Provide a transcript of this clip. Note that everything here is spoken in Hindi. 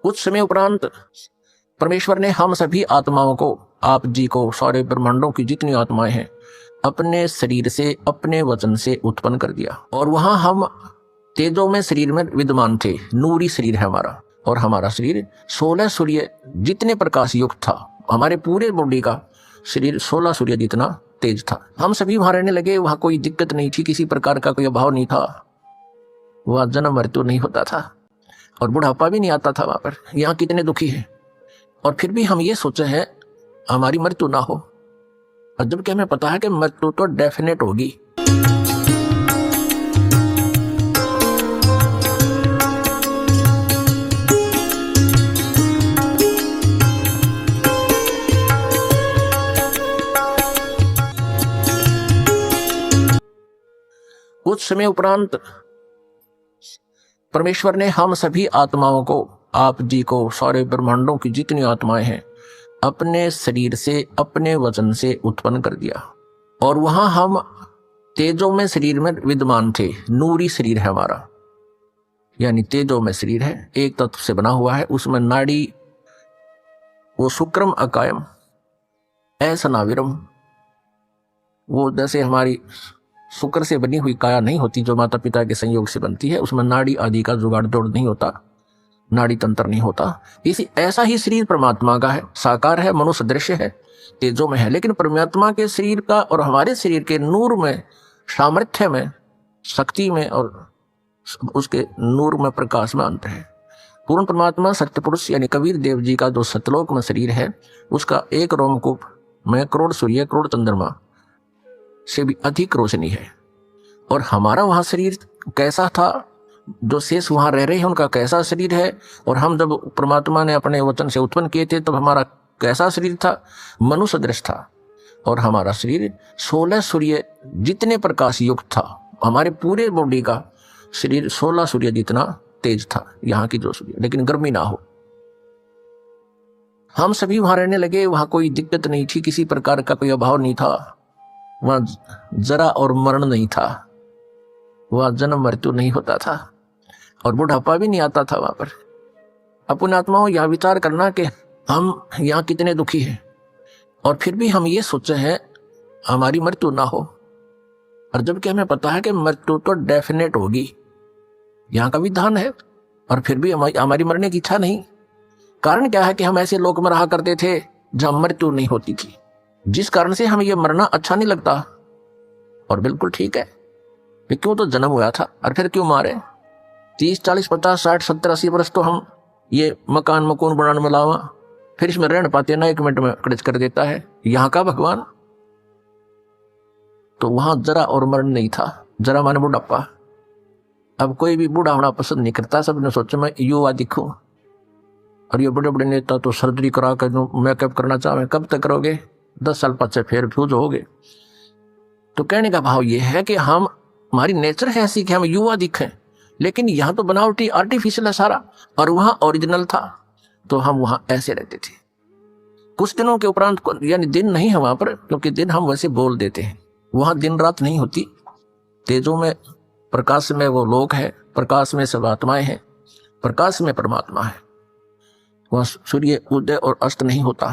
कुछ समय उपरांत परमेश्वर ने हम सभी आत्माओं को, आप जी को, सारे ब्रह्मांडों की जितनी आत्माएं हैं, अपने शरीर से, अपने वचन से उत्पन्न कर दिया। और वहां हम तेजों में शरीर में विद्यमान थे। नूरी शरीर है हमारा, और हमारा शरीर 16 सूर्य जितने प्रकाश युक्त था। हमारे पूरे बॉडी का शरीर 16 सूर्य जितना तेज था। हम सभी वहां रहने लगे। वहां कोई दिक्कत नहीं थी, किसी प्रकार का कोई अभाव नहीं था। वहां जन्म मृत्यु नहीं होता था और बुढ़ापा भी नहीं आता था वहां पर। यहाँ कितने दुखी है, और फिर भी हम ये सोचे हैं हमारी मृत्यु ना हो, और जबकि हमें पता है कि मृत्यु तो डेफिनेट होगी। कुछ समय उपरांत परमेश्वर ने हम सभी आत्माओं को, आप जी को, सारे ब्रह्मांडों की जितनी आत्माएं हैं, अपने शरीर से, अपने वचन से उत्पन्न कर दिया। और वहां हम तेजों में शरीर में विद्यमान थे। नूरी शरीर है हमारा, यानी तेजों में शरीर है, एक तत्व से बना हुआ है। उसमें नाड़ी, वो शुक्रम अकायम ऐसनाविरम, वो जैसे हमारी शुक्र से बनी हुई काया नहीं होती जो माता पिता के संयोग से बनती है, उसमें नाड़ी आदि का जुगाड़ तोड़ नहीं होता, नाड़ी तंत्र नहीं होता। इसी ऐसा ही शरीर परमात्मा का है, साकार है, मनुष्य दृश्य है, तेजों में है। लेकिन परमात्मा के शरीर का और हमारे शरीर के नूर में, सामर्थ्य में, शक्ति में और उसके नूर में, प्रकाश में अंतर है। पूर्ण परमात्मा सत्य पुरुष यानी कबीर देव जी का जो सतलोक में शरीर है, उसका एक रोमकूप में करोड़ सूर्य, करोड़ चंद्रमा से भी अधिक रोशनी है। और हमारा वहां शरीर कैसा था, जो शेष वहां रह रहे हैं उनका कैसा शरीर है, और हम जब परमात्मा ने अपने वचन से उत्पन्न किए थे तब हमारा कैसा शरीर था, मनुष्य दृश्य था। और हमारा शरीर 16 सूर्य जितने प्रकाश युक्त था। हमारे पूरे बॉडी का शरीर 16 सूर्य जितना तेज था, यहाँ की जो सूर्य, लेकिन गर्मी ना हो। हम सभी वहां रहने लगे। वहां कोई दिक्कत नहीं थी, किसी प्रकार का कोई अभाव नहीं था। वहां जरा और मरण नहीं था, वहां जन्म मृत्यु नहीं होता था, और बुढ़ापा भी नहीं आता था वहां पर। अपने आत्माओं यह विचार करना कि हम यहाँ कितने दुखी हैं, और फिर भी हम ये सोचे हैं हमारी मृत्यु ना हो, और जबकि हमें पता है कि मृत्यु तो डेफिनेट होगी, यहाँ का विधान है, और फिर भी हमारी मरने की इच्छा नहीं। कारण क्या है कि हम ऐसे लोक में रहा करते थे जहां मृत्यु नहीं होती थी, जिस कारण से हमें यह मरना अच्छा नहीं लगता। और बिल्कुल ठीक है, क्यों तो जन्म हुआ था, और फिर क्यों मारे। 30, 40, 50, 60, 70, 80 वर्ष तो हम ये मकान मकून बनाने में लावा, फिर इसमें रहने पाते ना, 1 मिनट में कड़च कर देता है यहाँ का भगवान। तो वहां जरा और मरण नहीं था, जरा माने बुढ़ापा। अब कोई भी बूढ़ा होना पसंद नहीं करता, सबने सोचा मैं युवा दिखूं। और ये बड़े बड़े नेता तो सर्जरी करा कर मेकअप करना चाहे, कब तक करोगे, 10 साल बाद से फिर फ्यूज होगे। तो कहने का भाव ये है कि हम, हमारी नेचर है ऐसी कि हम युवा दिखें, लेकिन यहाँ तो बनावटी आर्टिफिशियल है सारा, और वहां ओरिजिनल था, तो हम वहां ऐसे रहते थे। कुछ दिनों के उपरांत, यानी दिन नहीं है वहां पर, क्योंकि दिन हम वैसे बोल देते हैं, वहां दिन रात नहीं होती। तेजों में, प्रकाश में वो लोक है, प्रकाश में सब आत्माएं हैं, प्रकाश में परमात्मा है। वहां सूर्य उदय और अस्त नहीं होता।